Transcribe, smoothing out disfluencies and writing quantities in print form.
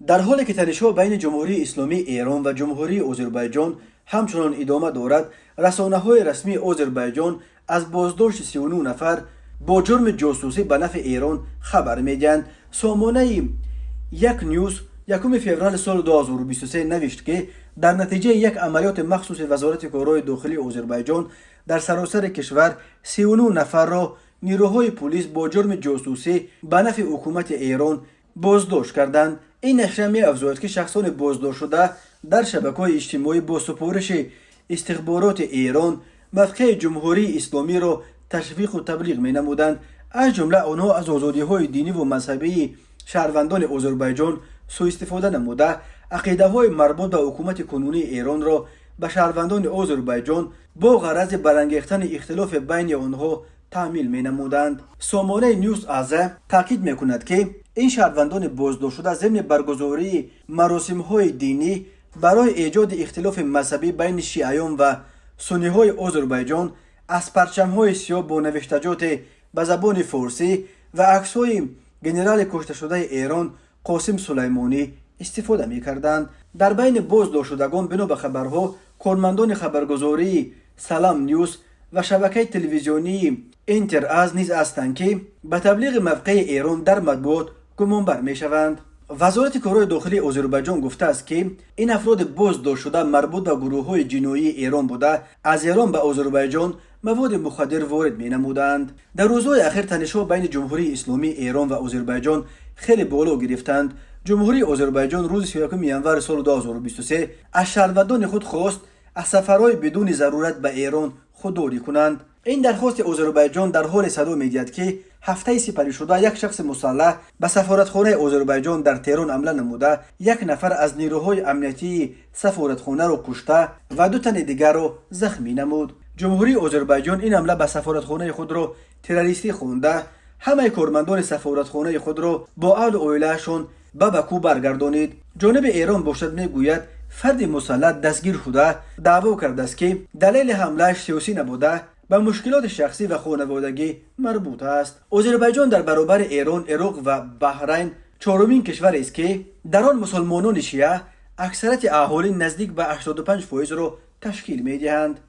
در حالی که تنش‌ها بین جمهوری اسلامی ایران و جمهوری آذربایجان همچنان ادامه دارد، رسانه‌های رسمی آذربایجان از بازداشت 39 نفر با جرم جاسوسی به نفع ایران خبر می‌دهند. سامانه یک نیوز 1 فوریه سال 2023 نوشت که در نتیجه یک عملیات مخصوص وزارت کارهای داخلی آذربایجان در سراسر کشور 39 نفر را نیروهای پلیس با جرم جاسوسی به نفع حکومت ایران بازداشت کردند. این نشریه می‌افزاید که شخصان بازداشت شده در شبکه‌های اجتماعی با سفارش استخبارات ایران موقع جمهوری اسلامی را تشویق و تبلیغ می‌نمودند. از جمله آنها از آزادی‌های دینی و مذهبی شهروندان آذربایجان سوء استفاده نموده عقیده‌های مربوط به حکومت کنونی ایران را به شهروندان آذربایجان با غرض برانگیختن اختلاف بین آنها تعمیل می‌نمودند. سامانه نیوز آزه تاکید می‌کند که این شهروندان بازداشت شده ضمن برگزاری مراسم‌های دینی برای ایجاد اختلاف مذهبی بین شیعیان و سنی‌های آذربایجان از پرچم‌های سیاه با نوشتجات به زبان فارسی و عکس‌های ژنرال کشته شده ایران قاسم سلیمانی استفاده می‌کردند. در بین بازداشت شدگان بنا به خبرها کارمندان خبرگزاری سلام نیوز و شبکه تلویزیونی اینتر از نیز هستند که به تبلیغ موقع ایران در مطبوعات گمانبر می‌شوند. وزارت کارهای داخلی آذربایجان گفته است که این افراد بازداشت شده مربوط به گروه‌های جنایی ایران بوده از ایران به آذربایجان مواد مخدر وارد می‌نمودند. در روزهای اخیر تنش‌ها بین جمهوری اسلامی ایران و آذربایجان خیلی بالا گرفتند. جمهوری آذربایجان روز 31 ژانویه سال 2023 از شهروندان خود خواست از سفرهای بدون ضرورت به ایران خودداری کنند. این درخواست آذربایجان در حال صدا می‌گیرد که هفته سپری شده یک شخص مسلح به سفارتخانه آذربایجان در تهران حمله نموده یک نفر از نیروهای امنیتی سفارتخانه را کشته و 2 تن دیگر را زخمی نمود. جمهوری آذربایجان این حمله به سفارتخانه خود را تروریستی خوانده همه کارمندان سفارتخانه خود را با اهل و عائله‌شان به باکو برگردانید. جانب ایران باشد میگوید فرد مسلح دستگیر شده دعوا کرده است که دلیل حمله سیاسی نبوده به مشکلات شخصی و خانوادگی مربوط است. آذربایجان در برابر ایران، عراق و بحرین چهارمین کشور است که در آن مسلمانان شیعه اکثریت اهالی نزدیک به 85% را تشکیل می‌دهند.